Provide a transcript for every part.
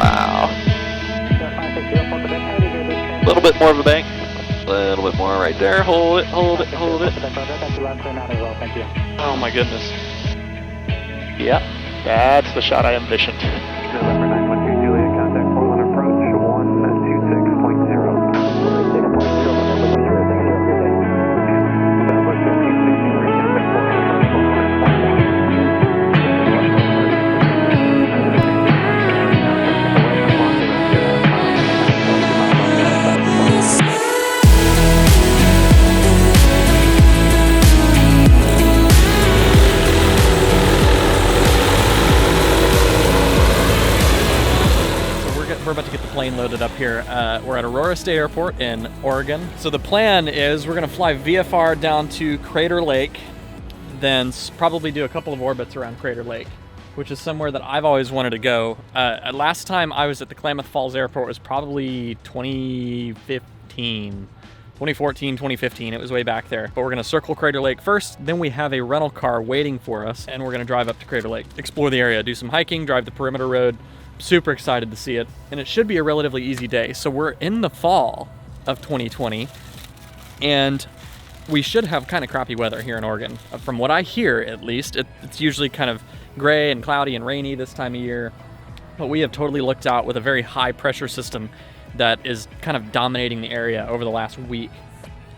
Wow. A little bit more of a bank. A little bit more right there. Hold it, hold it, hold it. Oh my goodness. Yep, that's the shot I envisioned. November 912 Juliet, contact Portland approach 126.0. we're about to get the plane loaded up here. We're at Aurora State Airport in Oregon. So the plan is we're gonna fly VFR down to Crater Lake, then probably do a couple of orbits around Crater Lake, which is somewhere that I've always wanted to go. Last time I was at the Klamath Falls Airport was probably 2014, 2015. It was way back there. But we're gonna circle Crater Lake first, then we have a rental car waiting for us, and we're gonna drive up to Crater Lake, explore the area, do some hiking, drive the perimeter road. Super excited to see it, and it should be a relatively easy day. So we're in the fall of 2020, and we should have kind of crappy weather here in Oregon. From what I hear, at least, it's usually kind of gray and cloudy and rainy this time of year, but we have totally looked out with a very high pressure system that is kind of dominating the area over the last week,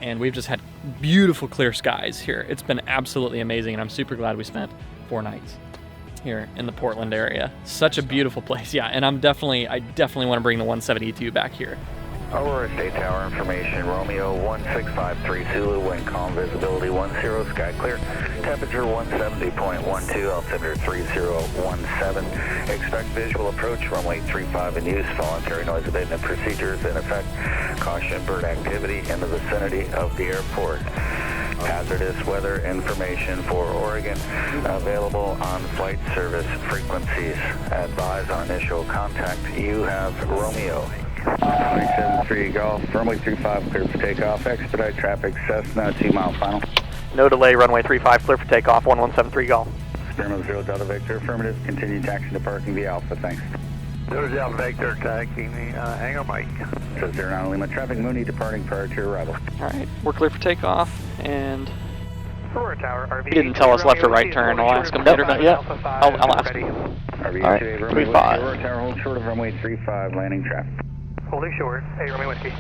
and we've just had beautiful clear skies here. It's been absolutely amazing, and I'm super glad we spent 4 nights here in the Portland area. Such a beautiful place. Yeah, and I definitely want to bring the 172 back here. Aurora State Tower information, Romeo 1653 Zulu, wind calm, visibility 10, sky clear, temperature 170.12, altimeter 3017. Expect visual approach, runway 35 in use, voluntary noise abatement procedures in effect. Caution bird activity in the vicinity of the airport. Hazardous weather information for Oregon available on flight service frequencies. Advise on initial contact. You have Romeo. 673 Golf, runway 35 clear for takeoff. Expedite traffic, Cessna 2 mile final. No delay, runway 35 clear for takeoff, 1173 Golf. Spearmouth 0 Delta Victor, affirmative. Continue taxi to parking via Alpha, thanks. 0 Delta Victor, taxiing the hangar mic. So 09 Lima traffic, Mooney departing prior to arrival. All right, we're clear for takeoff, and Aurora Tower, RV. he didn't tell us left or right turn. I'll ask him later. Not yet. I'll ask him. RV All right, today, runway 35. Aurora Tower, hold short of runway 35, landing traffic. Holding short, 8 Romeo Whiskey.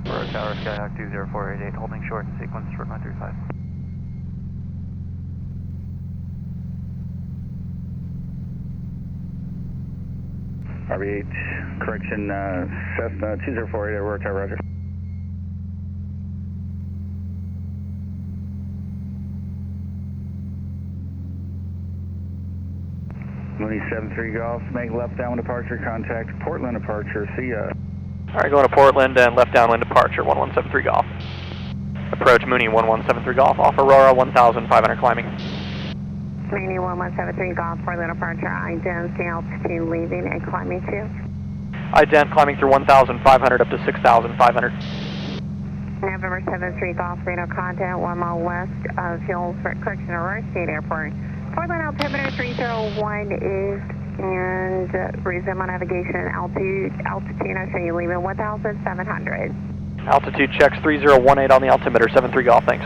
Aurora Tower, Skyhawk 20488, holding short in sequence for runway 35. RV8, correction, Cessna 2048, Aurora Tower, roger. Mooney 73 Golf, make left downwind departure, contact Portland departure, see ya. All right, going to Portland and left downwind departure, 1173 Golf. Approach Mooney 1173 Golf, off Aurora 1500 climbing. Mooney 1173 Golf, Portland departure, identity altitude leaving and climbing to. Ident climbing through 1500 up to 6500. November 73 Golf, radar contact 1 mile west of Hills, correction, Aurora State Airport. Portland altimeter 301 is, and resume on navigation, altitude, I show you leaving 1700. Altitude checks 3018 on the altimeter, 73 Golf, thanks.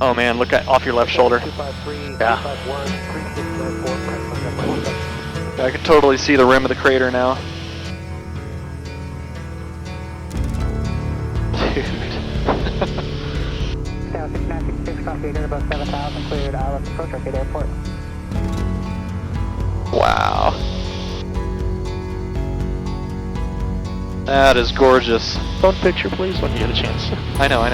Oh man, look at off your left shoulder. Yeah. I can totally see the rim of the crater now. Dude. 6966, copy, above 7000, cleared, let's approach our State Airport. Wow. That is gorgeous. Phone picture, please, when you get a chance. I know. A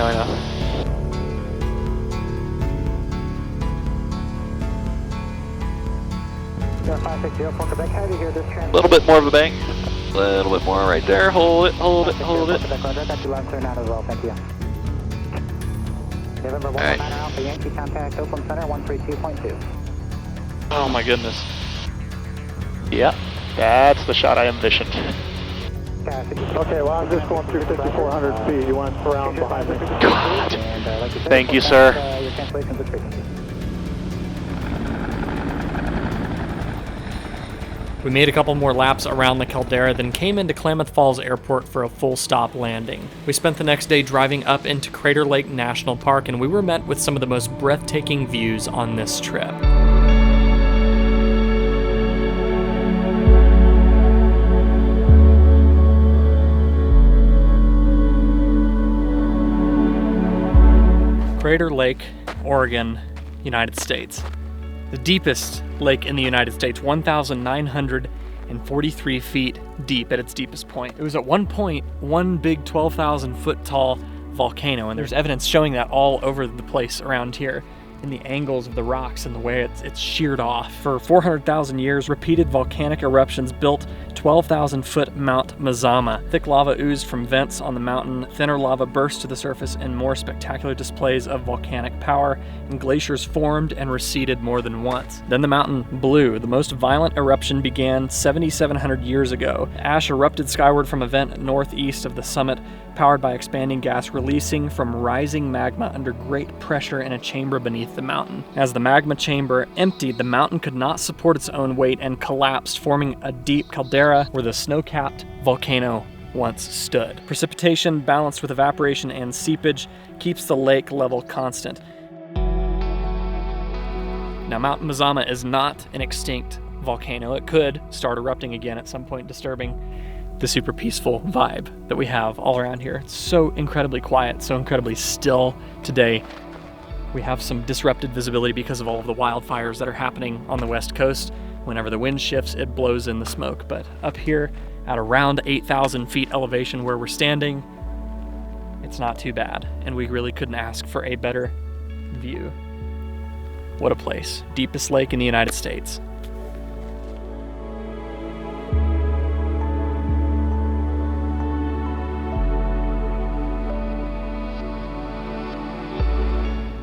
little bit more of a bank. A little bit more right there. Hold it, hold it, hold it. November 1 Alpha Yankee, contact Oakland Center 132.2. Oh my goodness. Yep, that's the shot I envisioned. Sky Okay, well, I'm just going through 5,400 feet. You want to surround behind me? God. Thank you, sir. Your cancellations at frequency. We made a couple more laps around the caldera, then came into Klamath Falls Airport for a full stop landing. We spent the next day driving up into Crater Lake National Park, and we were met with some of the most breathtaking views on this trip. Crater Lake, Oregon, United States. The deepest lake in the United States, 1,943 feet deep at its deepest point. It was at one point one big 12,000 foot tall volcano, and there's evidence showing that all over the place around here in the angles of the rocks and the way it's sheared off. For 400,000 years, repeated volcanic eruptions built 12,000 foot Mount Mazama. Thick lava oozed from vents on the mountain, thinner lava burst to the surface in more spectacular displays of volcanic power, and glaciers formed and receded more than once. Then the mountain blew. The most violent eruption began 7,700 years ago. Ash erupted skyward from a vent northeast of the summit, powered by expanding gas releasing from rising magma under great pressure in a chamber beneath the mountain. As the magma chamber emptied, the mountain could not support its own weight and collapsed, forming a deep caldera where the snow-capped volcano once stood. Precipitation, balanced with evaporation and seepage, keeps the lake level constant. Now, Mount Mazama is not an extinct volcano. It could start erupting again at some point, disturbing the super peaceful vibe that we have all around here. It's so incredibly quiet, so incredibly still today. We have some disrupted visibility because of all of the wildfires that are happening on the west coast. Whenever the wind shifts, it blows in the smoke. But up here at around 8,000 feet elevation where we're standing, it's not too bad. And we really couldn't ask for a better view. What a place. Deepest lake in the United States.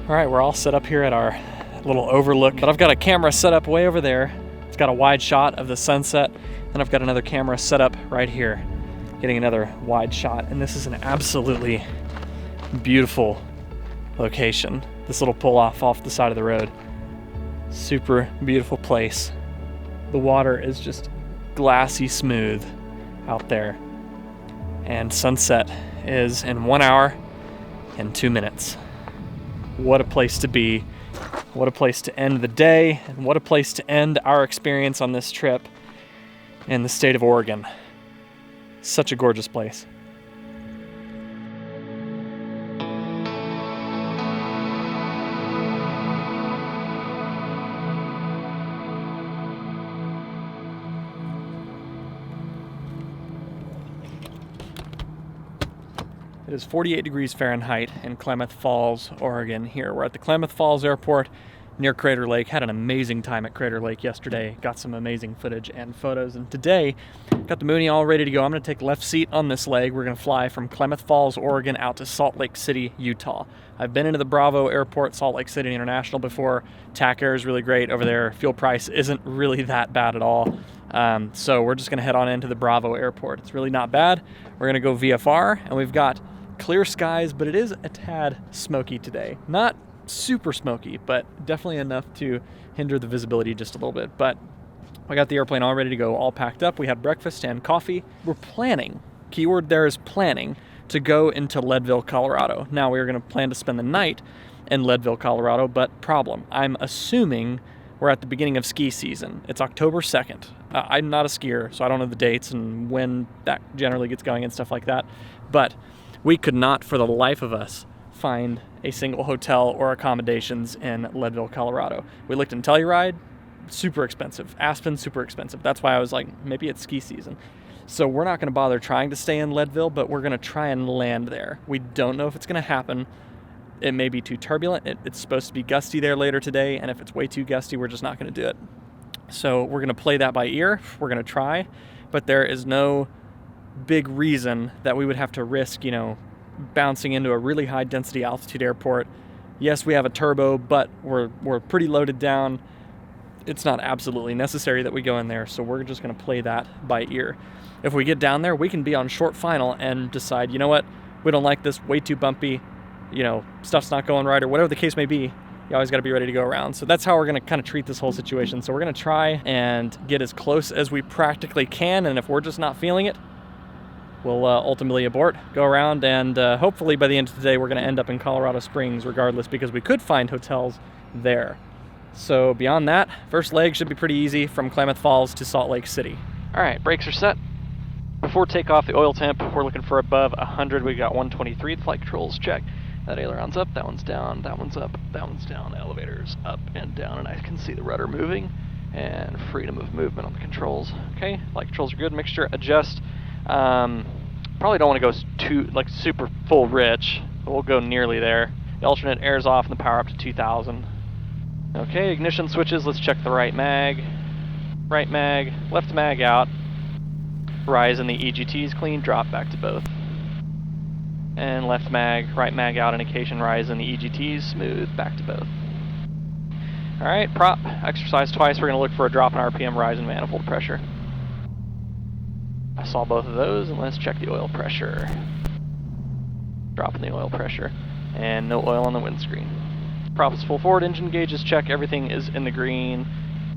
All right, we're all set up here at our little overlook, but I've got a camera set up way over there. It's got a wide shot of the sunset, and I've got another camera set up right here, getting another wide shot. And this is an absolutely beautiful location. This little pull-off off the side of the road. Super beautiful place. The water is just glassy smooth out there. And sunset is in 1 hour and 2 minutes. What a place to be. What a place to end the day, and what a place to end our experience on this trip in the state of Oregon. Such a gorgeous place. It is 48 degrees Fahrenheit in Klamath Falls, Oregon here. We're at the Klamath Falls Airport near Crater Lake. Had an amazing time at Crater Lake yesterday. Got some amazing footage and photos. And today, got the Mooney all ready to go. I'm going to take left seat on this leg. We're going to fly from Klamath Falls, Oregon out to Salt Lake City, Utah. I've been into the Bravo Airport, Salt Lake City International before. TAC Air is really great over there. Fuel price isn't really that bad at all. So we're just going to head on into the Bravo Airport. It's really not bad. We're going to go VFR, and we've got clear skies, but it is a tad smoky today. Not super smoky, but definitely enough to hinder the visibility just a little bit. But I got the airplane all ready to go, all packed up. We had breakfast and coffee. We're planning, keyword there is planning, to go into Leadville, Colorado. Now we are going to plan to spend the night in Leadville, Colorado, but problem, I'm assuming we're at the beginning of ski season. It's October 2nd. I'm not a skier, so I don't know the dates and when that generally gets going and stuff like that. But we could not, for the life of us, find a single hotel or accommodations in Leadville, Colorado. We looked in Telluride, super expensive. Aspen, super expensive. That's why I was like, maybe it's ski season. So we're not going to bother trying to stay in Leadville, but we're going to try and land there. We don't know if it's going to happen. It may be too turbulent. It's supposed to be gusty there later today, and if it's way too gusty, we're just not going to do it. So we're going to play that by ear. We're going to try, but there is no big reason that we would have to risk, bouncing into a really high density altitude airport. Yes, we have a turbo, but we're pretty loaded down. it's not absolutely necessary that we go in there, so we're just going to play that by ear. If we get down there, we can be on short final and decide, you know what, we don't like this, way too bumpy, you know, stuff's not going right, or whatever the case may be. You always got to be ready to go around. So that's how we're going to kind of treat this whole situation. So we're going to try and get as close as we practically can, and if we're just not feeling it, we'll ultimately abort, go around, and hopefully by the end of the day we're going to end up in Colorado Springs regardless, because we could find hotels there. So beyond that, first leg should be pretty easy from Klamath Falls to Salt Lake City. All right, brakes are set. Before takeoff, the oil temp, we're looking for above 100. We got 123. The flight controls check. That aileron's up, that one's down, that one's up, that one's down. Elevator's up and down, and I can see the rudder moving, and freedom of movement on the controls. Okay, flight controls are good. Mixture adjust. Probably don't want to go too super full rich, but we'll go nearly there. The alternate air's off and the power up to 2000. Okay, ignition switches. Let's check the right mag, left mag out. Rise in the EGT's clean, drop back to both. And left mag, right mag out, indication rise in the EGT's, smooth, back to both. Alright, prop, exercise twice. We're going to look for a drop in RPM, rise in manifold pressure. I saw both of those, and let's check the oil pressure. Drop in the oil pressure, and no oil on the windscreen. Prop is full forward, engine gauges check, everything is in the green,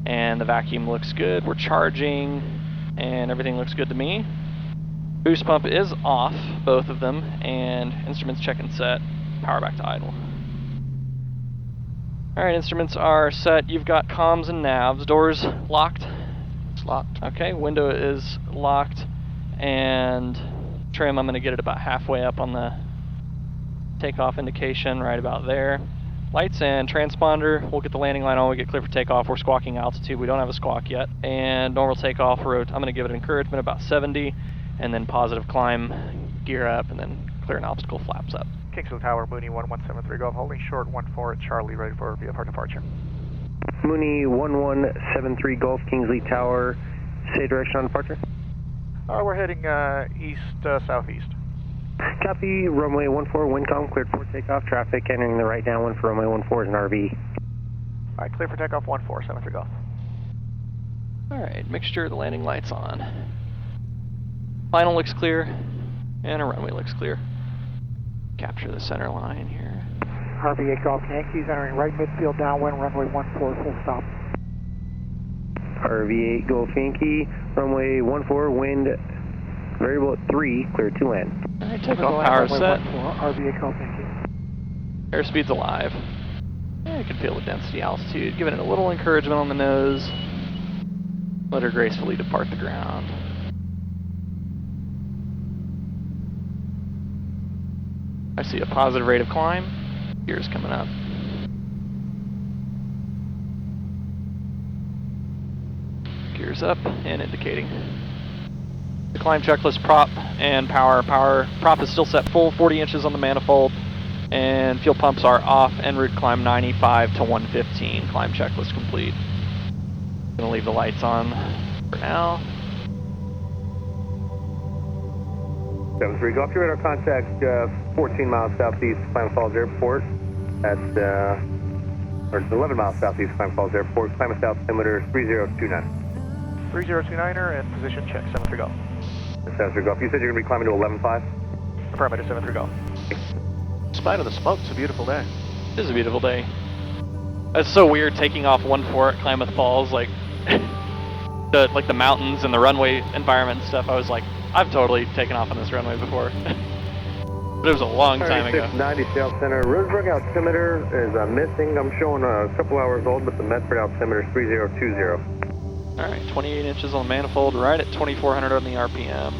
and the vacuum looks good. We're charging, and everything looks good to me. Boost pump is off, both of them, and instruments check and set. Power back to idle. Alright, instruments are set. You've got comms and navs. Doors locked? It's locked. Okay, window is locked, and trim, I'm going to get it about halfway up on the takeoff indication, right about there. Lights and transponder, we'll get the landing line on, we get clear for takeoff. We're squawking altitude, we don't have a squawk yet. And normal takeoff route, I'm going to give it encouragement about 70, and then positive climb, gear up, and then clear an obstacle, flaps up. Kingsville Tower, Mooney 1173 Golf, holding short 14 at Charlie, ready for VFR departure. Mooney 1173 Golf, Kingsley Tower, say direction on departure. We're heading east-southeast. Copy, runway 14, Windcom, cleared for takeoff, traffic entering the right downwind for runway 14 is an RV. Alright, clear for takeoff 1473 Golf. Alright, mixture, the landing lights on. Final looks clear, and our runway looks clear. Capture the center line here. RV 8 Golf Yankees entering right midfield downwind, runway 14 full stop. RV 8 Golf Yankee, runway 14, wind variable at 3, clear to land. Alright, takeoff power set. RV 8 Golf Yankee. Airspeed's alive. Yeah, you can feel the density, altitude. Giving it a little encouragement on the nose. Let her gracefully depart the ground. I see a positive rate of climb. Gears coming up. Gears up and indicating. The climb checklist, prop and power. Prop is still set full, 40 inches on the manifold, and fuel pumps are off, en route climb 95 to 115. Climb checklist complete. Gonna leave the lights on for now. 73 Golf, your radar contact 14 miles southeast Klamath Falls Airport. That's, or 11 miles southeast Klamath Falls Airport. Klamath altimeter 3029. 3029er and position check, 73 Golf. 73 Golf, you said you're going to be climbing to 11.5? Affirmative, 73 Golf. In spite of the smoke, it's a beautiful day. It is a beautiful day. It's so weird taking off 1-4 at Klamath Falls, like the mountains and the runway environment and stuff. I was like, I've totally taken off on this runway before. But it was a long time ago. 90 South Center. Roseburg altimeter is missing. I'm showing a couple hours old, but the Medford altimeter is 3020. Alright, 28 inches on the manifold, right at 2400 on the RPM.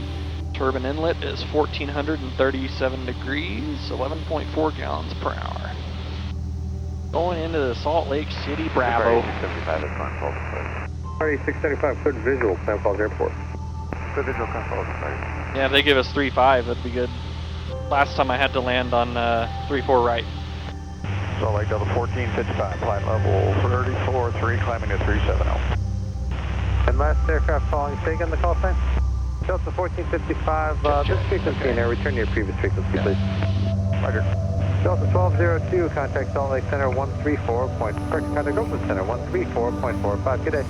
Turbine inlet is 1437 degrees, 11.4 gallons per hour. Going into the Salt Lake City Bravo. 675 is on full display. 675 good visual, Klamath Falls Airport. Good visual control display. Yeah, if they give us 3.5, that'd be good. Last time I had to land on 3.4 right. Salt Lake Delta 1455, flight level 34-3, climbing to 370. And last aircraft following, say again the call sign? Delta 1455, this frequency in there, return to your previous frequency, please. Roger. Delta 1202, contact Salt Lake Center 134. Contact Oakland Center 134.45. Good day.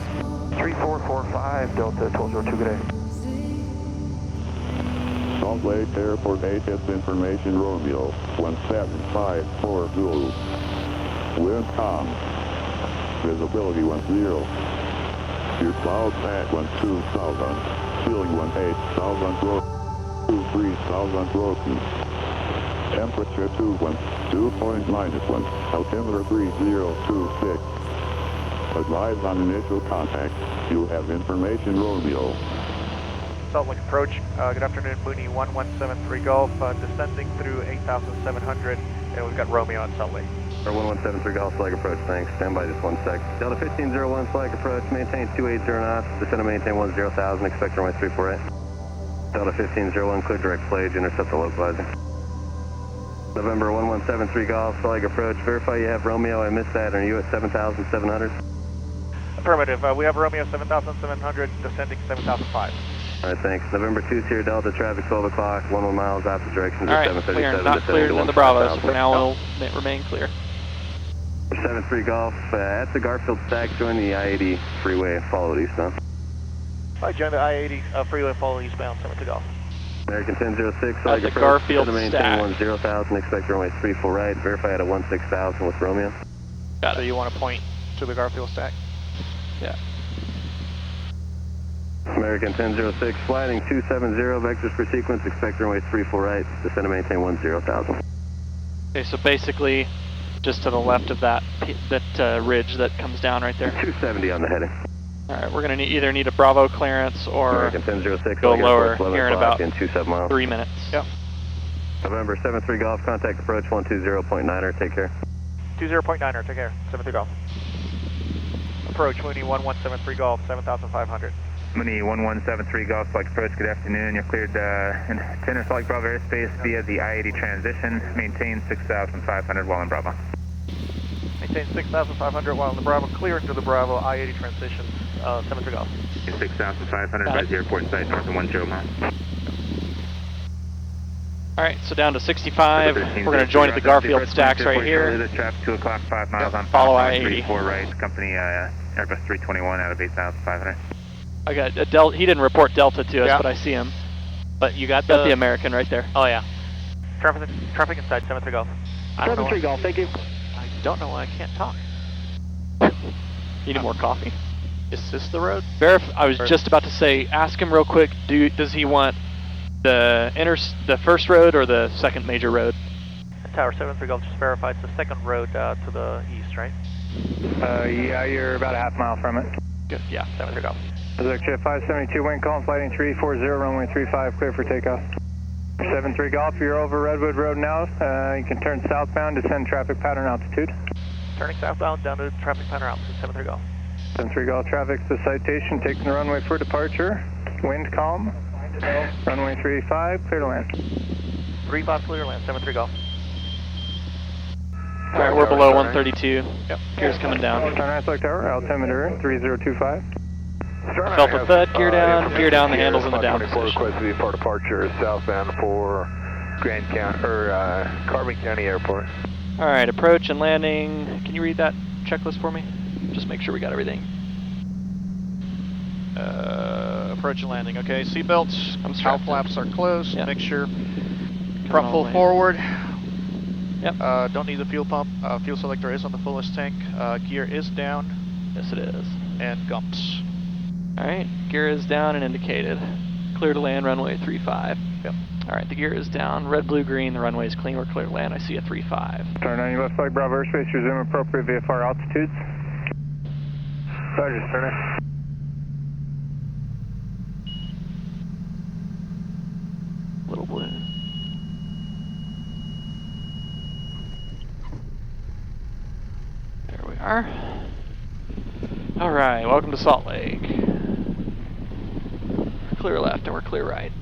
3445, Delta 1202. Good day. Salt Lake Airport ATIS information Romeo 1754 Zulu. Wind calm. Visibility 10. Your clouds at 12,000. Ceiling 18,000 broken. 23,000 broken. Temperature 2.-1. Altimeter 3026. Advise on initial contact. You have information Romeo. Salt Lake approach. Good afternoon, Mooney 1173 Golf, descending through 8,700, and we've got Romeo on Salt Lake. 1173 Golf, flag approach, thanks. Stand by just 1 sec. Delta 1501, flag approach, maintain 280 knots, descend and maintain 10,000, expect runway 348. Delta 1501, clear direct plage, intercept the localizer. November 1173 Golf, flag approach, verify you have Romeo, I missed that, are you at 7,700? Affirmative, we have Romeo 7,700, descending 7,005. All right, thanks. November 2 Sierra Delta, traffic 12 o'clock, 11 miles, opposite direction to All right, 737. clear. Not cleared to in the Bravos. 15,000. For now, we'll remain clear. 73 Golf, at the Garfield stack, join the I-80 freeway, follow it eastbound. I joined the I-80 freeway, follow eastbound, 72 Golf. American 1006, At flag the approach, Garfield maintain stack. 10,000, expect runway 34 right, verify at a 16,000 with Romeo. Got So it. you want to point to the Garfield stack? Yeah. American 1006, flighting 270, vectors per sequence, expect runway 34 right, descend and maintain 10,000. Okay, so basically, just to the left of that ridge that comes down right there. 270 on the heading. All right, we're going to either need a Bravo clearance or American 1006, go flag lower approach, 11 here in o'clock about in 27 miles. 3 minutes. Yep. November 73 Golf, contact approach 120.9er, take care. 20.9er, take care, 73 Golf. Approach Mooney 1173 Golf, 7,500. Mooney 1173 Golf, flight approach, good afternoon. You're cleared in Tenor Flight Bravo airspace via the I-80 transition. Maintain 6,500 while in Bravo. Maintain 6,500 while in the Bravo, clear into the Bravo, I-80 transition, 73 Golf. 6,500 by the airport site north of 10 miles. All right, so down to 65. We're going to join at the Garfield stacks right here. Traffic 2 o'clock, 5 miles on Follow I-80. 34 right, company Airbus 321 out of 8,500. I got a he didn't report Delta to us, Yeah. but I see him. But you got Got the American right there. Oh yeah. Traffic inside, 73 Golf. 73 Golf, thank you. I don't know why I can't talk. You need more coffee? Is this the road? I was just about to say, ask him real quick, does he want the first road or the second major road? Tower 73 Golf, just verify it's the second road to the east, right? Yeah, you're about a half mile from it. Good, yeah. 73 Golf. Jet 572, wind calm, flighting 340, runway 35, clear for takeoff. 73 Golf, you're over Redwood Road now. You can turn southbound, descend traffic pattern altitude. Turning southbound down to traffic pattern altitude, 73 Golf. 73 Golf, traffic's the citation, taking the runway for departure. Wind calm, runway 35, clear to land. 35 clear land, 73 Golf. All right, we're below 132. Yep. Gear's coming down. Starlight Flight Tower, altimeter 3025. Felt a thud, gear down, the handles in the down position. Requested for departure southbound for Carbon County Airport. All right, approach and landing. Can you read that checklist for me? Just make sure we got everything. Approach and landing, okay. Seatbelts, Power flaps are closed. Yep. Make sure all front the full way. forward. Yep. Don't need the fuel pump. Fuel selector is on the fullest tank. Gear is down. Yes, it is. And gumps. All right, gear is down and indicated. Clear to land, runway 35. Yep. All right, the gear is down. Red, blue, green. The runway is clean. We're clear to land. I see a 35. Star 90 left flight Bravo airspace, resume appropriate VFR altitudes. Roger, Sterner. Little blue. There we are. All right, welcome to Salt Lake. We're clear left and we're clear right.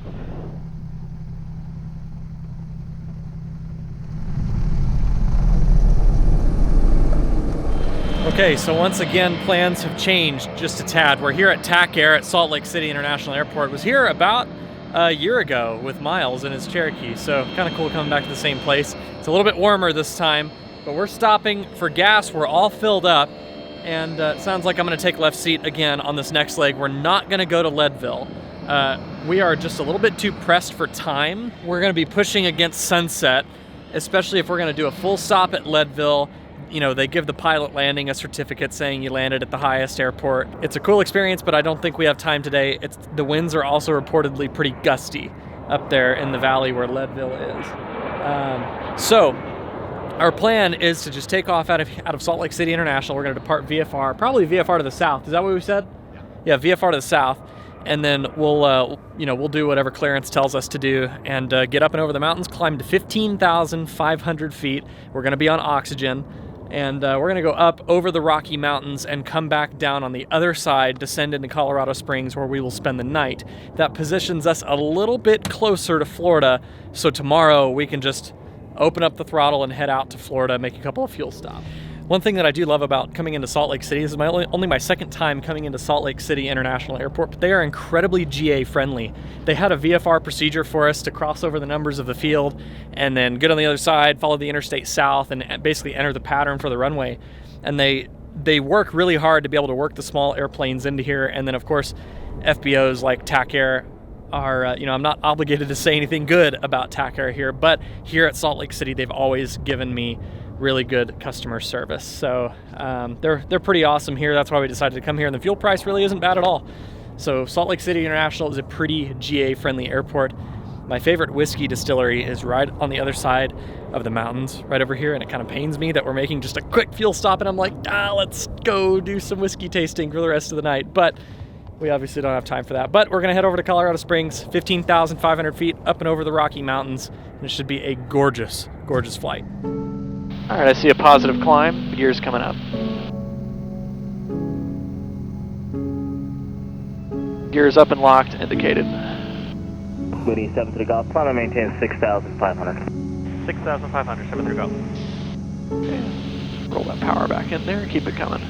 Okay, so once again, plans have changed just a tad. We're here at TAC Air at Salt Lake City International Airport. Was here about a year ago with Miles in his Cherokee, so kind of cool coming back to the same place. It's a little bit warmer this time, but we're stopping for gas. We're all filled up, and it sounds like I'm going to take left seat again on this next leg. We're not going to go to Leadville. We are just a little bit too pressed for time. We're going to be pushing against sunset, especially if we're going to do a full stop at Leadville. You know, they give the pilot landing a certificate saying you landed at the highest airport. It's a cool experience, but I don't think we have time today. The winds are also reportedly pretty gusty up there in the valley where Leadville is. So our plan is to just take off out of Salt Lake City International. We're going to depart VFR, probably VFR to the south. Is that what we said? Yeah, VFR to the south. And then we'll do whatever clearance tells us to do and get up and over the mountains, climb to 15,500 feet. We're going to be on oxygen. And we're going to go up over the Rocky Mountains and come back down on the other side, descend into Colorado Springs, where we will spend the night. That positions us a little bit closer to Florida, so tomorrow we can just open up the throttle and head out to Florida, make a couple of fuel stops. One thing that I do love about coming into Salt Lake City, this is only my second time coming into Salt Lake City International Airport, but they are incredibly GA friendly. They had a VFR procedure for us to cross over the numbers of the field and then get on the other side, follow the Interstate South, and basically enter the pattern for the runway. And they work really hard to be able to work the small airplanes into here. And then, of course, FBOs like TAC Air are, I'm not obligated to say anything good about TAC Air here, but here at Salt Lake City, they've always given me really good customer service. So they're pretty awesome here. That's why we decided to come here, and the fuel price really isn't bad at all. So Salt Lake City International is a pretty GA friendly airport. My favorite whiskey distillery is right on the other side of the mountains, right over here, and it kind of pains me that we're making just a quick fuel stop, and I'm like, let's go do some whiskey tasting for the rest of the night. But we obviously don't have time for that. But we're gonna head over to Colorado Springs, 15,500 feet up and over the Rocky Mountains, and it should be a gorgeous, gorgeous flight. All right, I see a positive climb. Gears coming up. Gears up and locked, indicated. Mooney 7 Golf. Climb and maintain 6,500. 6,500, 7 Golf. Okay. Roll that power back in there, keep it coming.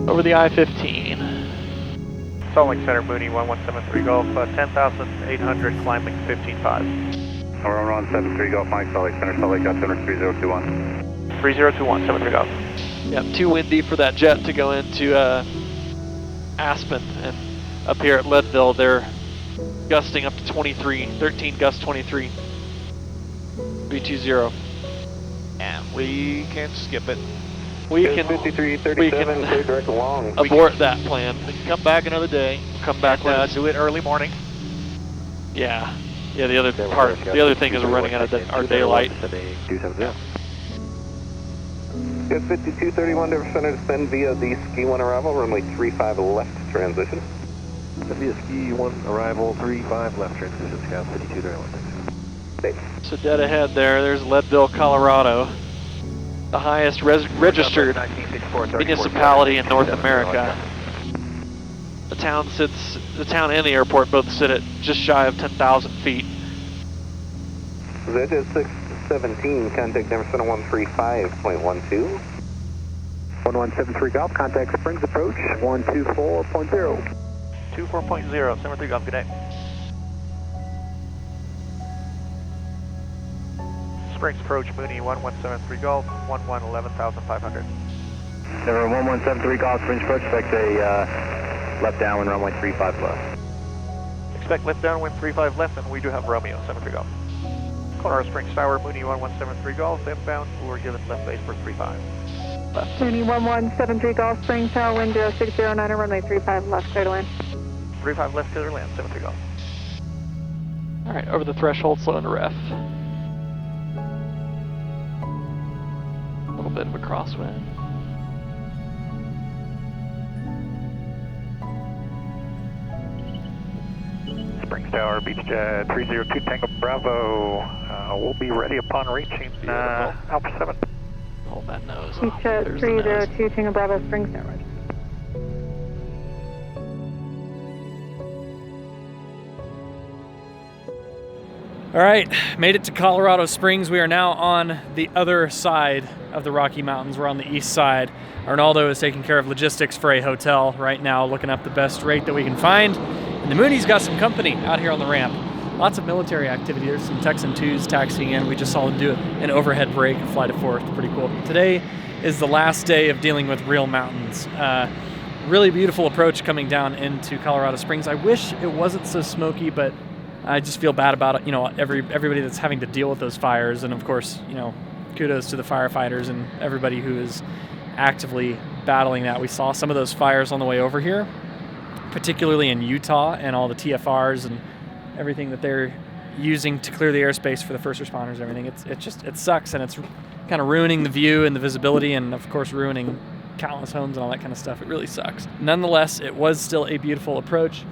Over the I-15. Salt Lake Center, Mooney 1173 Golf, 10,800, climbing 15.5. We're on 73 Golf Mike, Salt Lake Center, Salt Lake Center 3021. 3021, 73 Golf. Yep, too windy for that jet to go into Aspen, and up here at Leadville, they're gusting up to 23, 13 gust 23. V20. And we can skip it. We can 5337, clear direct along. Abort that plan. We can come back another day. Come back when do it early morning. Yeah. Yeah, the other thing is we're running out of our daylight. Yes, 5231 to center descend via the Ski 1 arrival, runway 35 left transition. Via Ski 1 arrival, 35 left transition, Scout 5231. So dead ahead there's Leadville, Colorado. The highest registered municipality in North America. The town and the airport both sit at just shy of 10,000 feet. ZJ 617, contact number center 135.12. 1173 Golf, contact Springs approach 124.0. 24.0, 73 Golf, good day. Springs approach, Mooney 1173 Golf, 11,500. Number 1173 Golf, Springs approach, expect a left downwind runway 35 left. Expect left downwind 35 left, and we do have Romeo, 73 Golf. Colorado Springs Tower, Mooney 1173 Golf, inbound, we're given left base for 35. Left. Mooney 1173 Golf, Springs Tower, wind 0609, runway 35 left, clear to land. 35 left, clear to land, 73 Golf. All right, over the threshold, slow into ref. A little bit of a crosswind. Springs Tower, Beach Jet 302 Tango Bravo. We'll be ready upon reaching Alpha 7. Hold that nose. Beach Jet 302 Tango Bravo, Springs Tower. All right, made it to Colorado Springs. We are now on the other side of the Rocky Mountains. We're on the east side. Arnaldo is taking care of logistics for a hotel right now, looking up the best rate that we can find. And And the Mooney's got some company out here on the ramp. Lots of military activity. There's some Texan 2s taxiing in. We just saw them do an overhead break and fly to 4th. Pretty cool. Today is the last day of dealing with real mountains. Really beautiful approach coming down into Colorado Springs. I wish it wasn't so smoky, but I just feel bad about it. You know, everybody that's having to deal with those fires. And of course, you know, kudos to the firefighters and everybody who is actively battling that. We saw some of those fires on the way over here, particularly in Utah, and all the TFRs and everything that they're using to clear the airspace for the first responders and everything. It sucks, and it's kind of ruining the view and the visibility, and of course ruining countless homes and all that kind of stuff. It really sucks. Nonetheless, it was still a beautiful approach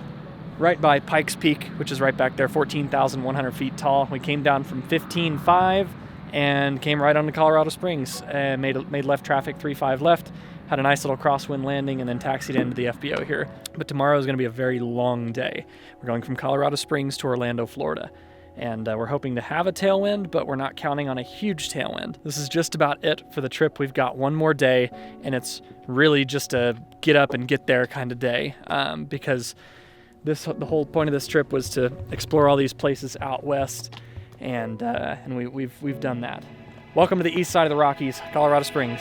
right by Pikes Peak, which is right back there, 14,100 feet tall. We came down from 15.5 and came right onto Colorado Springs, and made left traffic, 3-5 left, had a nice little crosswind landing, and then taxied into the FBO here. But tomorrow is going to be a very long day. We're going from Colorado Springs to Orlando, Florida. And we're hoping to have a tailwind, but we're not counting on a huge tailwind. This is just about it for the trip. We've got one more day, and it's really just a get up and get there kind of day, because the whole point of this trip was to explore all these places out west, and we've done that. Welcome to the east side of the Rockies, Colorado Springs.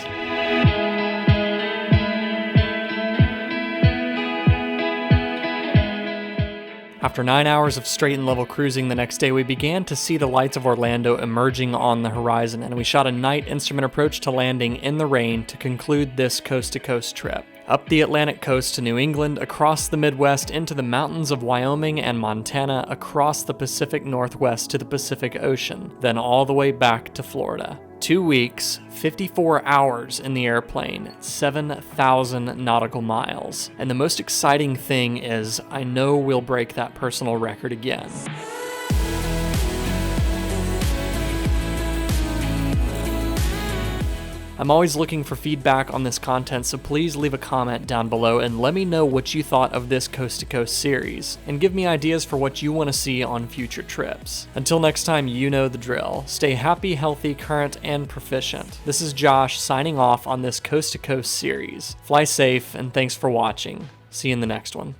After 9 hours of straight and level cruising the next day, we began to see the lights of Orlando emerging on the horizon, and we shot a night instrument approach to landing in the rain to conclude this coast-to-coast trip. Up the Atlantic coast to New England, across the Midwest, into the mountains of Wyoming and Montana, across the Pacific Northwest to the Pacific Ocean, then all the way back to Florida. 2 weeks, 54 hours in the airplane, 7,000 nautical miles. And the most exciting thing is, I know we'll break that personal record again. I'm always looking for feedback on this content, so please leave a comment down below and let me know what you thought of this Coast to Coast series, and give me ideas for what you want to see on future trips. Until next time, you know the drill. Stay happy, healthy, current, and proficient. This is Josh signing off on this Coast to Coast series. Fly safe, and thanks for watching. See you in the next one.